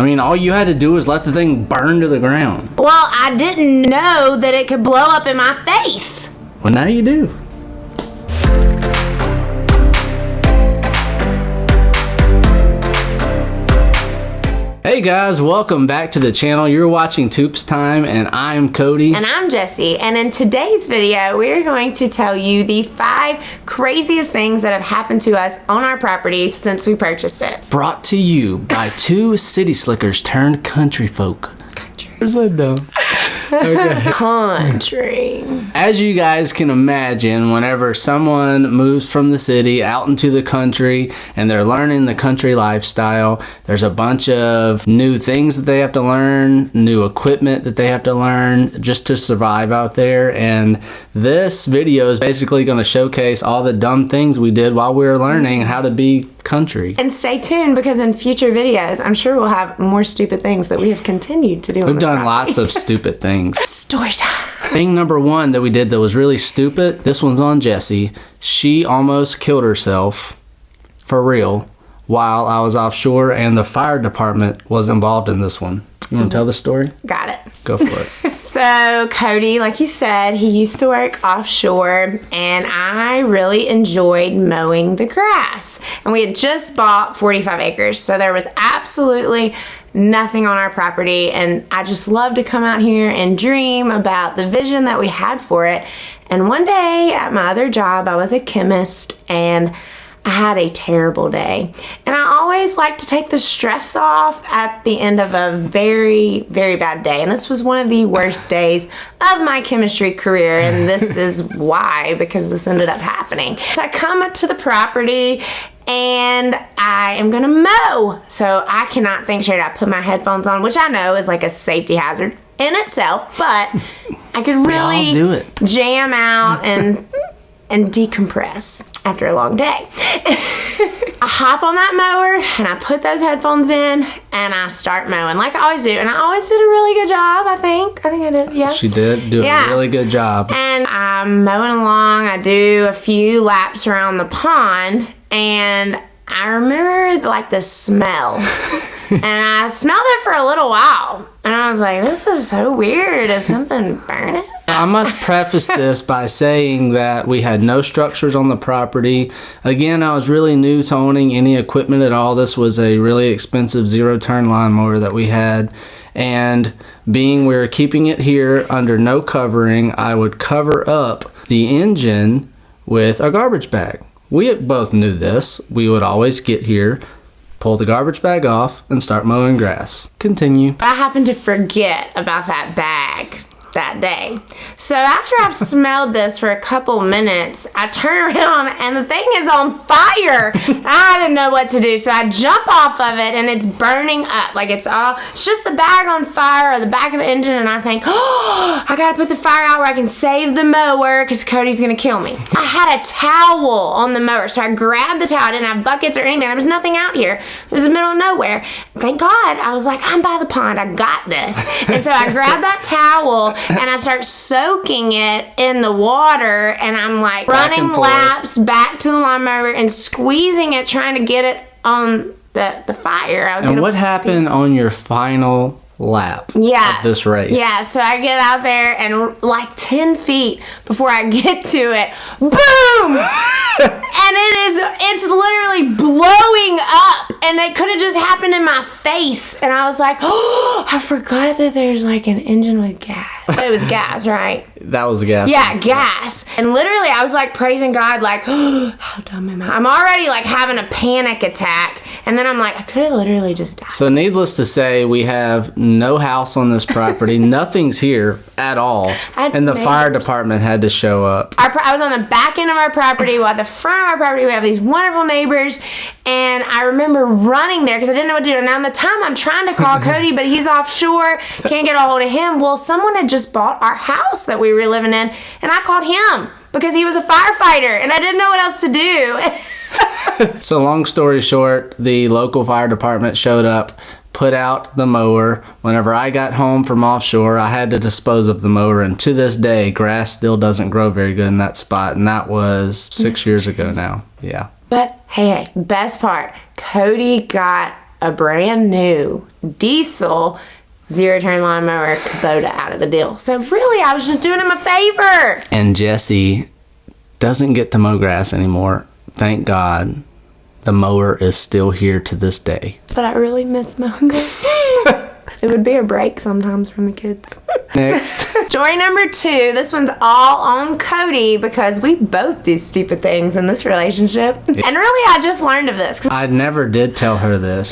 mean, all you had to do was let the thing burn to the ground. Well, I didn't know that it could blow up in my face. Well, now you do. Hey guys, welcome back to the channel. You're watching Storytime, and I'm Cody. And I'm Jessie. And in today's video, we're going to tell you the 5 craziest things that have happened to us on our property since we purchased it. Brought to you by 2 city slickers turned country folk. Where's that dumb? Okay. Country. As you guys can imagine, whenever someone moves from the city out into the country and they're learning the country lifestyle, there's a bunch of new things that they have to learn, new equipment that they have to learn just to survive out there. And this video is basically going to showcase all the dumb things we did while we were learning how to be country. And stay tuned, because in future videos, I'm sure we'll have more stupid things that we have continued to do. We've done lots of stupid things. Story time. Thing number 1 that we did that was really stupid, this one's on Jessie. She almost killed herself, for real, while I was offshore, and the fire department was involved in this one. You want to tell the story? Got it. Go for it. So Cody, like he said, he used to work offshore, and I really enjoyed mowing the grass. And we had just bought 45 acres, so there was absolutely nothing on our property, and I just loved to come out here and dream about the vision that we had for it. And one day at my other job, I was a chemist, and I had a terrible day. And I always like to take the stress off at the end of a very, very bad day. And this was one of the worst days of my chemistry career. And this is why, because this ended up happening. So I come up to the property and I am gonna mow. So I cannot think straight. I put my headphones on, which I know is like a safety hazard in itself, but I could really do it. Jam out and decompress after a long day. I hop on that mower and I put those headphones in and I start mowing like I always do. And I always did a really good job, I think. I did, yeah. She did do a really good job. And I'm mowing along. I do a few laps around the pond, and I remember like the smell. And I smelled it for a little while. And I was like, this is so weird. Is something burning? I must preface this by saying that we had no structures on the property. Again, I was really new to owning any equipment at all. This was a really expensive 0-turn lawnmower that we had. And being we were keeping it here under no covering, I would cover up the engine with a garbage bag. We both knew this. We would always get here, pull the garbage bag off, and start mowing grass. Continue. I happened to forget about that bag that day. So after I've smelled this for a couple minutes, I turn around and the thing is on fire. I didn't know what to do, so I jump off of it and it's burning up. Like it's just the bag on fire or the back of the engine, and I think, oh, I gotta put the fire out where I can save the mower because Cody's gonna kill me. I had a towel on the mower, so I grabbed the towel. I didn't have buckets or anything. There was nothing out here. It was the middle of nowhere. Thank God. I was like, I'm by the pond. I got this. And so I grabbed that towel and I start soaking it in the water, and I'm like running laps back to the lawnmower and squeezing it, trying to get it on the fire. And what happened on your final lap of this race? Yeah, so I get out there and like 10 feet before I get to it, boom! And it's literally blowing up, and it could have just happened in my face. And I was like, oh, I forgot that there's like an engine with gas. It was gas, right? That was gas. Yeah, gas. And literally I was like praising God, like, oh, how dumb am I? I'm already like having a panic attack. And then I'm like, I could have literally just died. So needless to say, we have no house on this property. Nothing's here at all. And the fire department had to show up. I was on the back end of our property, while at the front of our property we have these wonderful neighbors. And I remember running there because I didn't know what to do. And now the time I'm trying to call Cody, but he's offshore, can't get a hold of him. Well, someone had just bought our house that we were living in, and I called him because he was a firefighter and I didn't know what else to do. So long story short, the local fire department showed up, put out the mower. Whenever I got home from offshore, I had to dispose of the mower, and to this day, grass still doesn't grow very good in that spot, and that was 6 years ago now. Yeah. But hey, best part, Cody got a brand new diesel zero-turn lawnmower Kubota out of the deal. So really, I was just doing him a favor. And Jesse doesn't get to mow grass anymore. Thank God. The mower is still here to this day. But I really miss mowing grass. It would be a break sometimes from the kids. Next. Story number 2. This one's all on Cody because we both do stupid things in this relationship. And really, I just learned of this. I never did tell her this.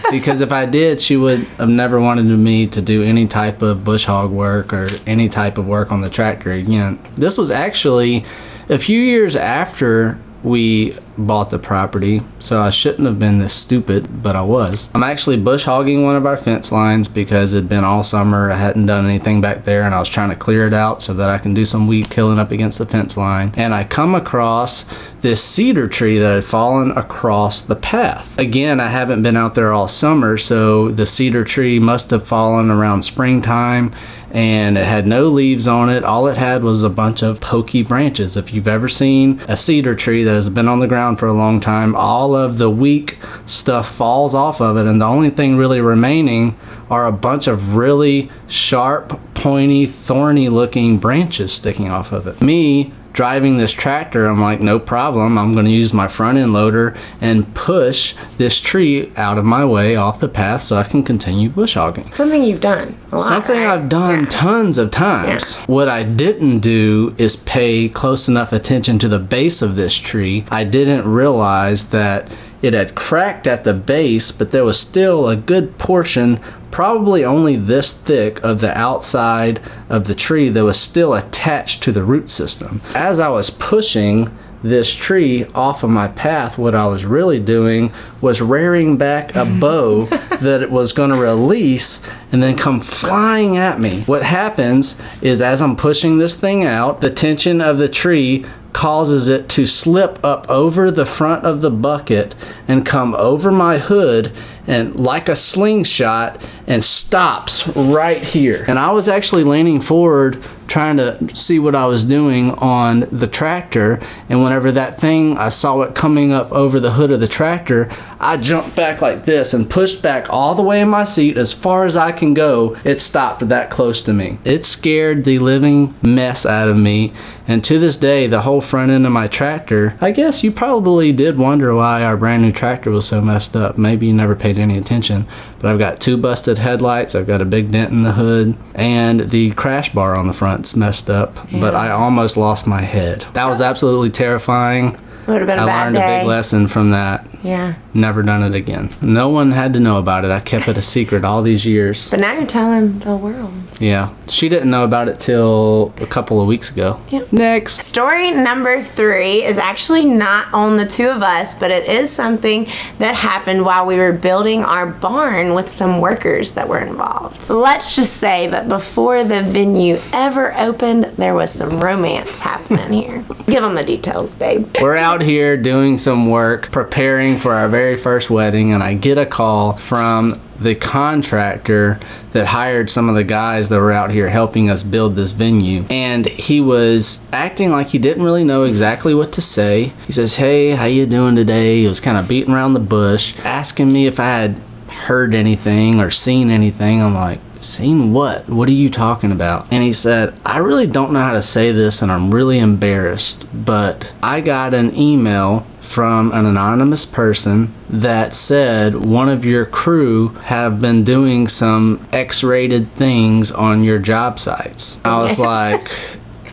Because if I did, she would have never wanted me to do any type of bush hog work or any type of work on the tractor again. This was actually a few years after we bought the property, so I shouldn't have been this stupid, but I was. I'm actually bush hogging one of our fence lines because it'd been all summer. I hadn't done anything back there, and I was trying to clear it out so that I can do some weed killing up against the fence line. And I come across this cedar tree that had fallen across the path. Again, I haven't been out there all summer, so the cedar tree must have fallen around springtime, and it had no leaves on it. All it had was a bunch of pokey branches. If you've ever seen a cedar tree that has been on the ground for a long time, all of the weak stuff falls off of it, and the only thing really remaining are a bunch of really sharp, pointy, thorny looking branches sticking off of it. Me driving this tractor, I'm like, no problem. I'm going to use my front end loader and push this tree out of my way off the path so I can continue bush hogging. Something you've done a lot, Something right? I've done tons of times. Yeah. What I didn't do is pay close enough attention to the base of this tree. I didn't realize that it had cracked at the base, but there was still a good portion, probably only this thick, of the outside of the tree that was still attached to the root system. As I was pushing this tree off of my path, what I was really doing was rearing back a bow that it was going to release and then come flying at me. What happens is, as I'm pushing this thing out, the tension of the tree causes it to slip up over the front of the bucket and come over my hood and like a slingshot and stops right here. And I was actually leaning forward trying to see what I was doing on the tractor, and whenever that thing, I saw it coming up over the hood of the tractor, I jumped back like this and pushed back all the way in my seat as far as I can go. It stopped that close to me. It scared the living mess out of me, and to this day, the whole front end of my tractor, I guess you probably did wonder why our brand new tractor was so messed up. Maybe you never paid any attention, but I've got 2 busted headlights, I've got a big dent in the hood, and the crash bar on the front's messed up, but I almost lost my head. That was absolutely terrifying. Would have been a bad I learned day. a big lesson from that. Yeah. Never done it again. No one had to know about it. I kept it a secret all these years. But now you're telling the world. Yeah. She didn't know about it till a couple of weeks ago. Yep. Next. Story number 3 is actually not on the 2 of us, but it is something that happened while we were building our barn with some workers that were involved. Let's just say that before the venue ever opened, there was some romance happening here. Give them the details, babe. We're out here doing some work, preparing for our very first wedding, and I get a call from the contractor that hired some of the guys that were out here helping us build this venue. And he was acting like he didn't really know exactly what to say. He says, "Hey, how you doing today?" He was kind of beating around the bush, asking me if I had heard anything or seen anything. I'm like, seen what? What are you talking about? And he said, "I really don't know how to say this and I'm really embarrassed, but I got an email from an anonymous person that said one of your crew have been doing some X-rated things on your job sites." I was like,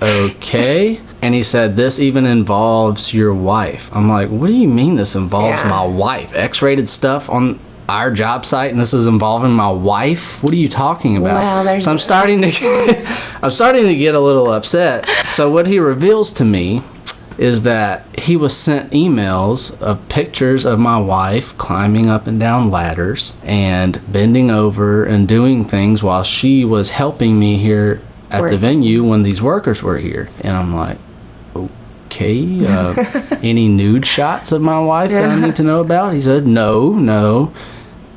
okay. And he said, "This even involves your wife." I'm like, what do you mean this involves my wife? X-rated stuff on our job site, and this is involving my wife? What are you talking about? Wow, so I'm starting to get a little upset. So what he reveals to me is that he was sent emails of pictures of my wife climbing up and down ladders and bending over and doing things while she was helping me here at the venue when these workers were here. And I'm like, okay, any nude shots of my wife that I need to know about? He said, no,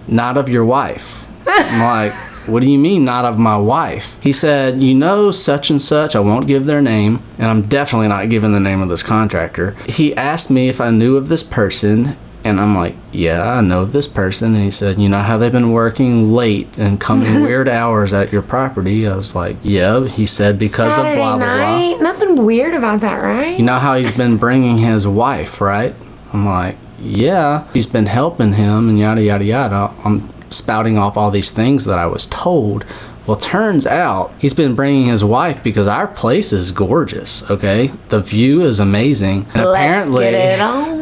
not of your wife. I'm like, what do you mean not of my wife? He said, you know, such and such, I won't give their name, and I'm definitely not giving the name of this contractor. He asked me if I knew of this person, And I'm like, yeah, I know of this person. And he said, you know how they've been working late and coming weird hours at your property? I was like, yeah. He said, because Saturday of blah, blah, night? blah. Nothing weird about that, right? You know how he's been bringing his wife, right? I'm like, yeah. He's been helping him and yada, yada, yada. I'm spouting off all these things that I was told. Well, turns out he's been bringing his wife because our place is gorgeous, okay? The view is amazing. And Let's get it on.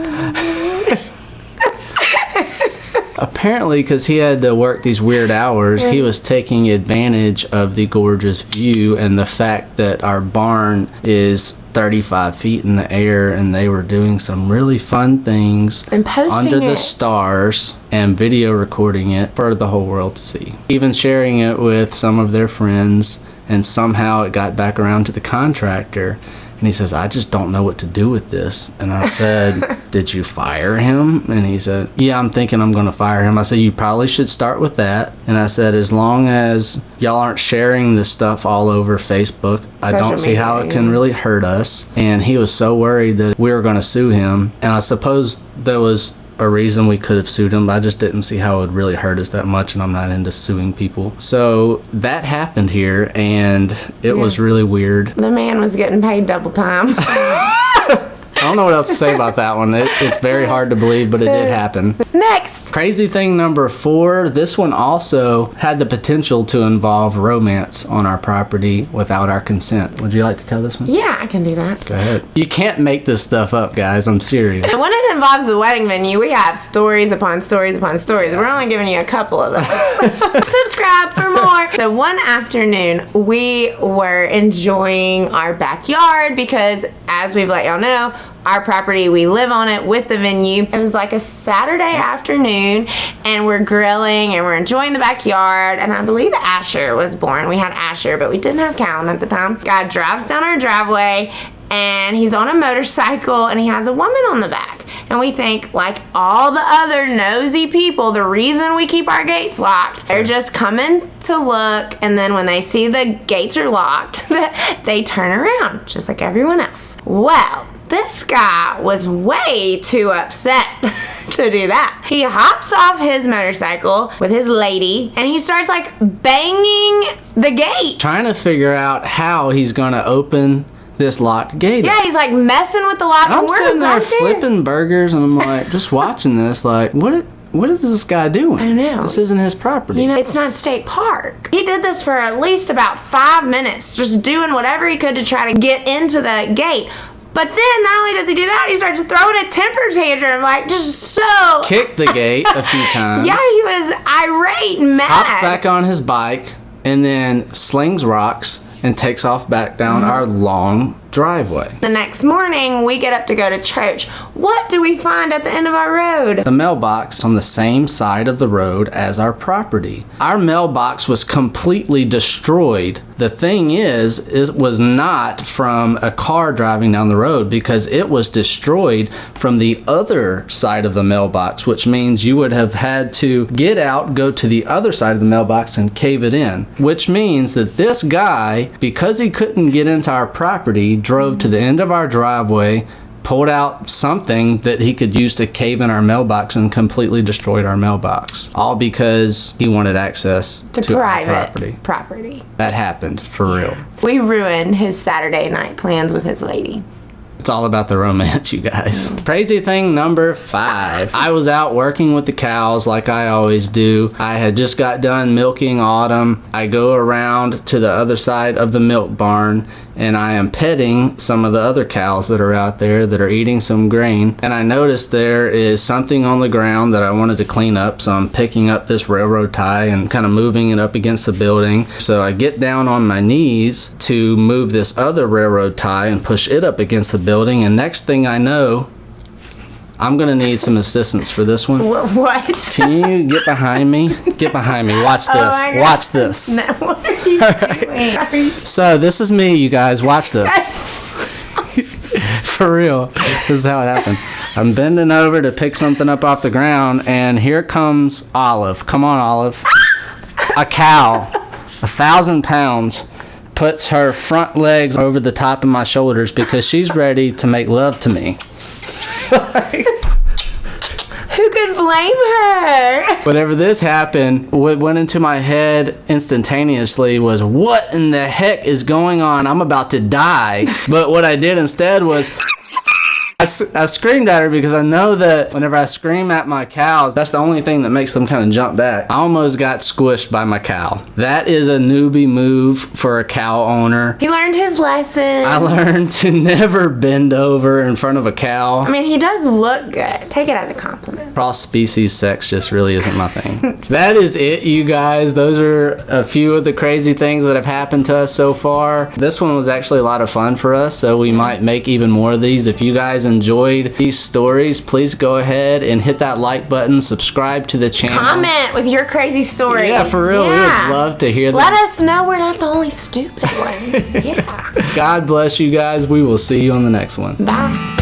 Apparently, because he had to work these weird hours, he was taking advantage of the gorgeous view and the fact that our barn is 35 feet in the air, and they were doing some really fun things And posting under the it. stars and video recording it for the whole world to see. Even sharing it with some of their friends, and somehow it got back around to the contractor. And he says, I just don't know what to do with this. And I said, did you fire him? And he said, yeah, I'm thinking I'm going to fire him. I said, you probably should start with that. And I said, as long as y'all aren't sharing this stuff all over Facebook, I don't see how it can really hurt us. And he was so worried that we were going to sue him. And I suppose there was a reason we could have sued him, but I just didn't see how it would really hurt us that much, and I'm not into suing people. So that happened here, and it was really weird. The man was getting paid double time. I don't know what else to say about that one. It's very hard to believe, but it did happen. Next. Crazy thing number 4, this one also had the potential to involve romance on our property without our consent. Would you like to tell this one? Yeah, I can do that. Go ahead. You can't make this stuff up, guys. I'm serious. When it involves the wedding venue, we have stories upon stories upon stories. We're only giving you a couple of them. Subscribe for more. So one afternoon, we were enjoying our backyard because, as we've let y'all know, our property, we live on it with the venue. It was like a Saturday afternoon, and we're grilling and we're enjoying the backyard, and I believe Asher was born. We had Asher, but we didn't have Callum at the time. God drives down our driveway, and he's on a motorcycle, and he has a woman on the back. And we think, like all the other nosy people, the reason we keep our gates locked, they're just coming to look, and then when they see the gates are locked, they turn around, just like everyone else. Well, this guy was way too upset to do that. He hops off his motorcycle with his lady, and he starts like banging the gate. Trying to figure out how he's going to open this locked gate. Yeah, he's like messing with the lock. I'm sitting there flipping burgers, and I'm like, just watching this, like, what is this guy doing? I know. This isn't his property. You know, it's not a state park. He did this for at least about 5 minutes, just doing whatever he could to try to get into the gate. But then, not only does he do that, he starts throwing a temper tantrum, like, just so... Kicked the gate a few times. Yeah, he was irate and mad. Hops back on his bike, and then slings rocks and takes off back down our long driveway. The next morning, we get up to go to church. What do we find at the end of our road? The mailbox on the same side of the road as our property. Our mailbox was completely destroyed. The thing is, it was not from a car driving down the road, because it was destroyed from the other side of the mailbox, which means you would have had to get out, go to the other side of the mailbox and cave it in, which means that this guy, because he couldn't get into our property, drove to the end of our driveway, pulled out something that he could use to cave in our mailbox, and completely destroyed our mailbox. All because he wanted access to our property. That happened, for real. We ruined his Saturday night plans with his lady. It's all about the romance, you guys. Crazy thing number 5. I was out working with the cows like I always do. I had just got done milking Autumn. I go around to the other side of the milk barn, and I am petting some of the other cows that are out there that are eating some grain. And I noticed there is something on the ground that I wanted to clean up, so I'm picking up this railroad tie and kind of moving it up against the building. So I get down on my knees to move this other railroad tie and push it up against the building, and next thing I know, I'm gonna need some assistance for this one. What? Can you get behind me? Get behind me. Watch this. Watch this. No, what are you doing? So this is me, you guys. Watch this. For real. This is how it happened. I'm bending over to pick something up off the ground, and here comes Olive. Come on, Olive. A cow, 1,000 pounds, puts her front legs over the top of my shoulders because she's ready to make love to me. Who blame her. Whenever this happened, what went into my head instantaneously was, what in the heck is going on? I'm about to die. But what I did instead was I screamed at her, because I know that whenever I scream at my cows, that's the only thing that makes them kind of jump back. I almost got squished by my cow. That is a newbie move for a cow owner. He learned his lesson. I learned to never bend over in front of a cow. I mean, he does look good. Take it as a compliment. Cross-species sex just really isn't my thing. That is it, you guys. Those are a few of the crazy things that have happened to us so far. This one was actually a lot of fun for us, so we might make even more of these. If you guys enjoyed these stories, please go ahead and hit that like button, subscribe to the channel. Comment with your crazy stories. Yeah, for real. Yeah. We would love to hear them. Let us know we're not the only stupid ones. Yeah. God bless you guys. We will see you on the next one. Bye.